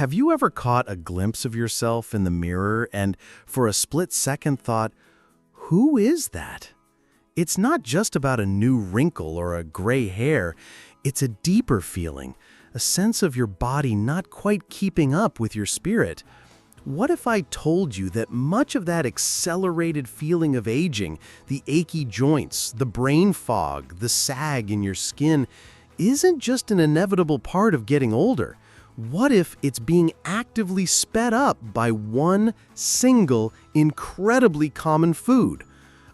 Have you ever caught a glimpse of yourself in the mirror and for a split second thought, who is that? It's not just about a new wrinkle or a gray hair. It's a deeper feeling, a sense of your body not quite keeping up with your spirit. What if I told you that much of that accelerated feeling of aging, the achy joints, the brain fog, the sag in your skin, isn't just an inevitable part of getting older? What if it's being actively sped up by one single, incredibly common food?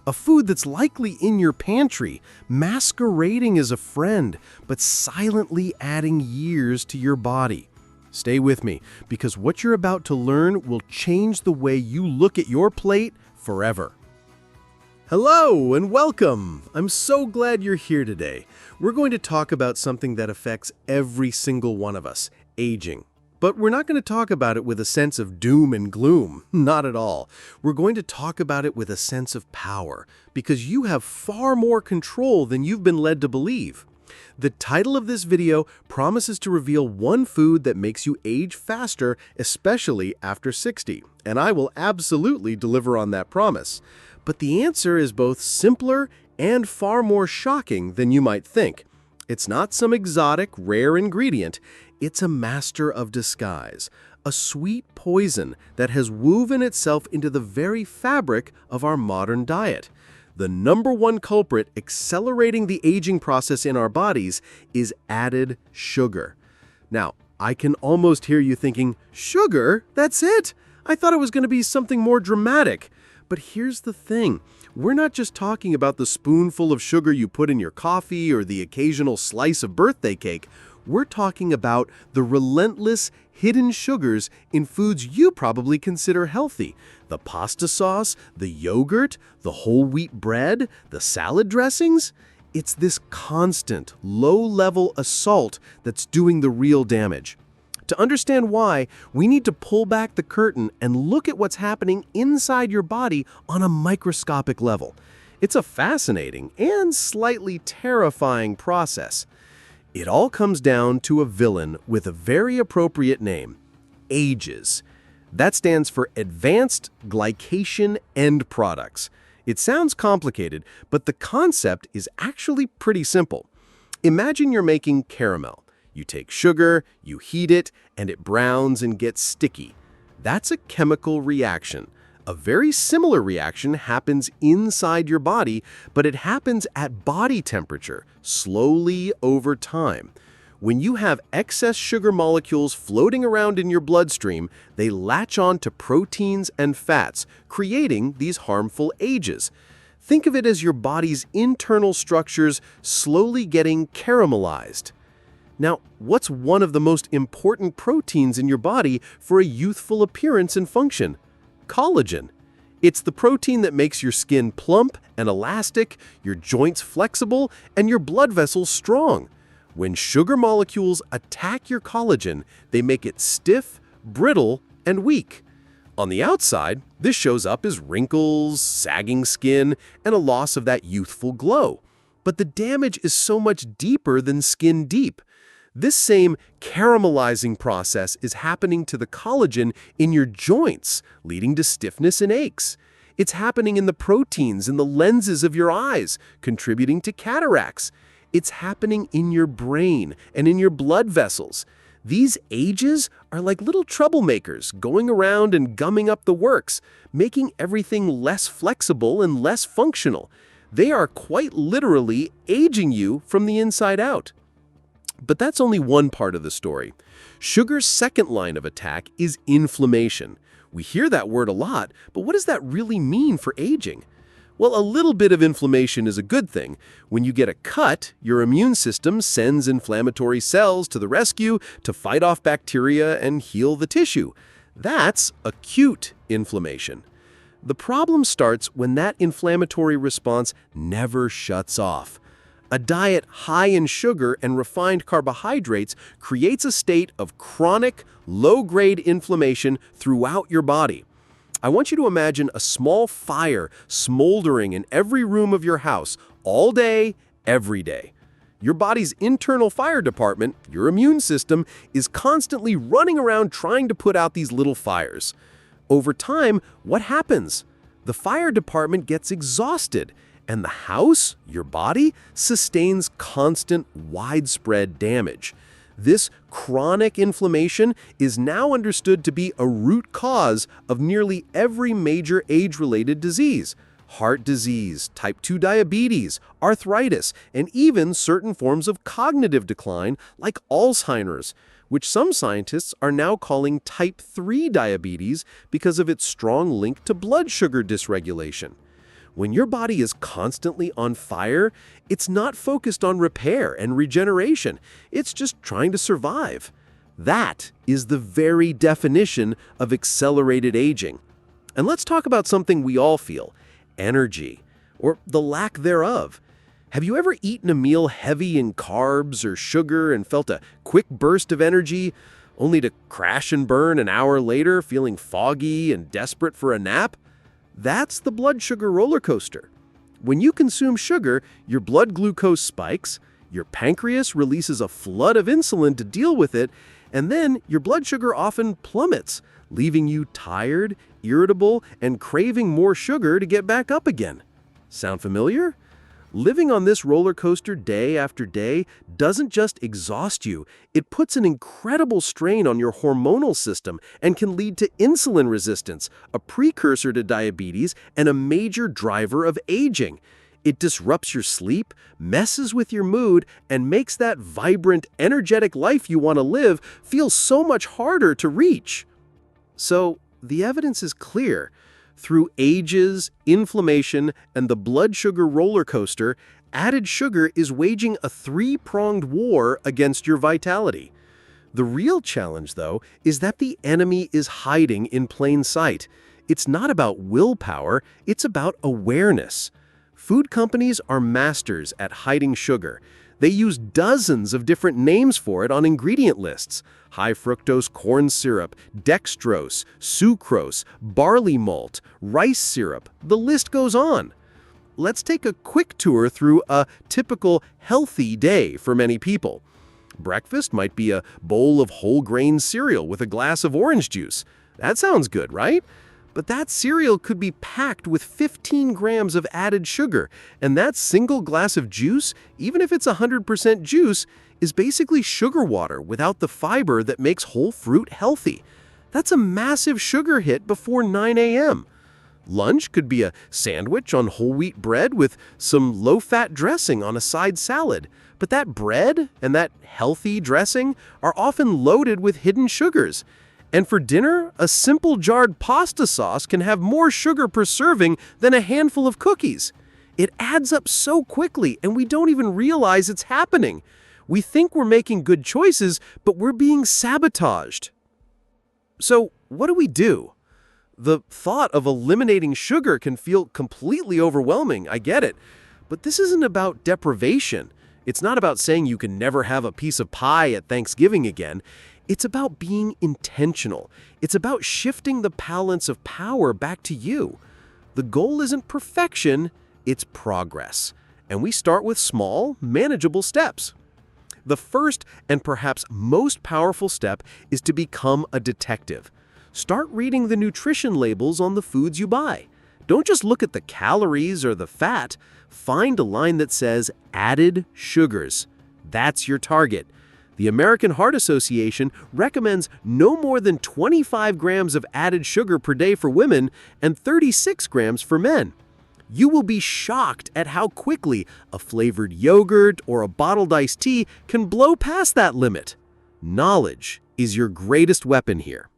A food that's likely in your pantry, masquerading as a friend, but silently adding years to your body. Stay with me, because what you're about to learn will change the way you look at your plate forever. Hello and welcome! I'm so glad you're here today. We're going to talk about something that affects every single one of us, aging. But we're not going to talk about it with a sense of doom and gloom, not at all. We're going to talk about it with a sense of power, because you have far more control than you've been led to believe. The title of this video promises to reveal one food that makes you age faster, especially after 60, and I will absolutely deliver on that promise. But the answer is both simpler and far more shocking than you might think. It's not some exotic, rare ingredient. It's a master of disguise, a sweet poison that has woven itself into the very fabric of our modern diet. The number one culprit accelerating the aging process in our bodies is added sugar. Now, I can almost hear you thinking, sugar? That's it? I thought it was going to be something more dramatic. But here's the thing. We're not just talking about the spoonful of sugar you put in your coffee or the occasional slice of birthday cake. We're talking about the relentless hidden sugars in foods you probably consider healthy. The pasta sauce, the yogurt, the whole wheat bread, the salad dressings. It's this constant, low-level assault that's doing the real damage. To understand why, we need to pull back the curtain and look at what's happening inside your body on a microscopic level. It's a fascinating and slightly terrifying process. It all comes down to a villain with a very appropriate name, AGEs. That stands for Advanced Glycation End Products. It sounds complicated, but the concept is actually pretty simple. Imagine you're making caramel. You take sugar, you heat it, and it browns and gets sticky. That's a chemical reaction. A very similar reaction happens inside your body, but it happens at body temperature, slowly over time. When you have excess sugar molecules floating around in your bloodstream, they latch on to proteins and fats, creating these harmful AGEs. Think of it as your body's internal structures slowly getting caramelized. Now, what's one of the most important proteins in your body for a youthful appearance and function? Collagen. It's the protein that makes your skin plump and elastic, your joints flexible, and your blood vessels strong. When sugar molecules attack your collagen, they make it stiff, brittle, and weak. On the outside, this shows up as wrinkles, sagging skin, and a loss of that youthful glow. But the damage is so much deeper than skin deep. This same caramelizing process is happening to the collagen in your joints, leading to stiffness and aches. It's happening in the proteins in the lenses of your eyes, contributing to cataracts. It's happening in your brain and in your blood vessels. These AGEs are like little troublemakers going around and gumming up the works, making everything less flexible and less functional. They are quite literally aging you from the inside out. But that's only one part of the story. Sugar's second line of attack is inflammation. We hear that word a lot, but what does that really mean for aging? Well, a little bit of inflammation is a good thing. When you get a cut, your immune system sends inflammatory cells to the rescue to fight off bacteria and heal the tissue. That's acute inflammation. The problem starts when that inflammatory response never shuts off. A diet high in sugar and refined carbohydrates creates a state of chronic, low-grade inflammation throughout your body. I want you to imagine a small fire smoldering in every room of your house all day, every day. Your body's internal fire department, your immune system, is constantly running around trying to put out these little fires. Over time, what happens? The fire department gets exhausted, and the house, your body, sustains constant, widespread damage. This chronic inflammation is now understood to be a root cause of nearly every major age-related disease: heart disease, type 2 diabetes, arthritis, and even certain forms of cognitive decline like Alzheimer's, which some scientists are now calling type 3 diabetes because of its strong link to blood sugar dysregulation. When your body is constantly on fire, it's not focused on repair and regeneration. It's just trying to survive. That is the very definition of accelerated aging. And let's talk about something we all feel: energy, or the lack thereof. Have you ever eaten a meal heavy in carbs or sugar and felt a quick burst of energy, only to crash and burn an hour later feeling foggy and desperate for a nap? That's the blood sugar roller coaster. When you consume sugar, your blood glucose spikes, your pancreas releases a flood of insulin to deal with it, and then your blood sugar often plummets, leaving you tired, irritable, and craving more sugar to get back up again. Sound familiar? Living on this roller coaster day after day doesn't just exhaust you, it puts an incredible strain on your hormonal system and can lead to insulin resistance, a precursor to diabetes and a major driver of aging. It disrupts your sleep, messes with your mood, and makes that vibrant, energetic life you want to live feel so much harder to reach. So, the evidence is clear. Through ages, inflammation, and the blood sugar roller coaster, added sugar is waging a three-pronged war against your vitality. The real challenge, though, is that the enemy is hiding in plain sight. It's not about willpower, it's about awareness. Food companies are masters at hiding sugar. They use dozens of different names for it on ingredient lists: high fructose corn syrup, dextrose, sucrose, barley malt, rice syrup. The list goes on. Let's take a quick tour through a typical healthy day for many people. Breakfast might be a bowl of whole grain cereal with a glass of orange juice. That sounds good, right? But that cereal could be packed with 15 grams of added sugar, and that single glass of juice, even if it's 100% juice, is basically sugar water without the fiber that makes whole fruit healthy. That's a massive sugar hit before 9 a.m. Lunch could be a sandwich on whole wheat bread with some low-fat dressing on a side salad. But that bread and that healthy dressing are often loaded with hidden sugars. And for dinner, a simple jarred pasta sauce can have more sugar per serving than a handful of cookies. It adds up so quickly, and we don't even realize it's happening. We think we're making good choices, but we're being sabotaged. So, what do we do? The thought of eliminating sugar can feel completely overwhelming, I get it. But this isn't about deprivation. It's not about saying you can never have a piece of pie at Thanksgiving again. It's about being intentional. It's about shifting the balance of power back to you. The goal isn't perfection, it's progress. And we start with small, manageable steps. The first and perhaps most powerful step is to become a detective. Start reading the nutrition labels on the foods you buy. Don't just look at the calories or the fat. Find a line that says added sugars. That's your target. The American Heart Association recommends no more than 25 grams of added sugar per day for women and 36 grams for men. You will be shocked at how quickly a flavored yogurt or a bottled iced tea can blow past that limit. Knowledge is your greatest weapon here.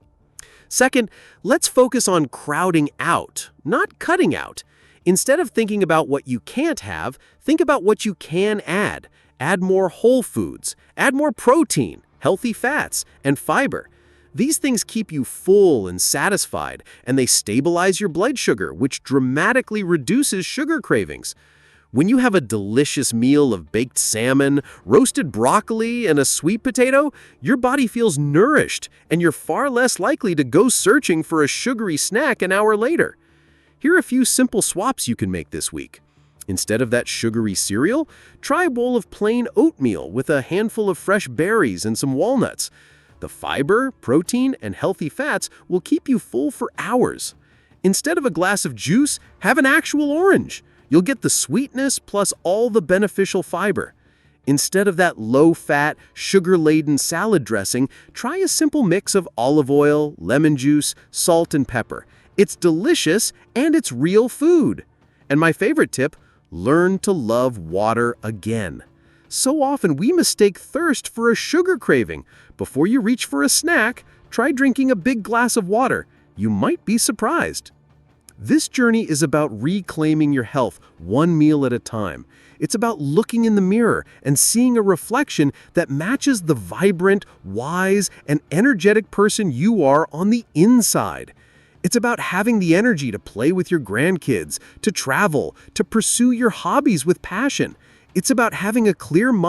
Second, let's focus on crowding out, not cutting out. Instead of thinking about what you can't have, think about what you can add. Add more whole foods, add more protein, healthy fats, and fiber. These things keep you full and satisfied, and they stabilize your blood sugar, which dramatically reduces sugar cravings. When you have a delicious meal of baked salmon, roasted broccoli, and a sweet potato, your body feels nourished, and you're far less likely to go searching for a sugary snack an hour later. Here are a few simple swaps you can make this week. Instead of that sugary cereal, try a bowl of plain oatmeal with a handful of fresh berries and some walnuts. The fiber, protein, and healthy fats will keep you full for hours. Instead of a glass of juice, have an actual orange. You'll get the sweetness plus all the beneficial fiber. Instead of that low-fat, sugar-laden salad dressing, try a simple mix of olive oil, lemon juice, salt, and pepper. It's delicious and it's real food. And my favorite tip, learn to love water again. So often we mistake thirst for a sugar craving. Before you reach for a snack, try drinking a big glass of water. You might be surprised. This journey is about reclaiming your health one meal at a time. It's about looking in the mirror and seeing a reflection that matches the vibrant, wise, and energetic person you are on the inside. It's about having the energy to play with your grandkids, to travel, to pursue your hobbies with passion. It's about having a clear mind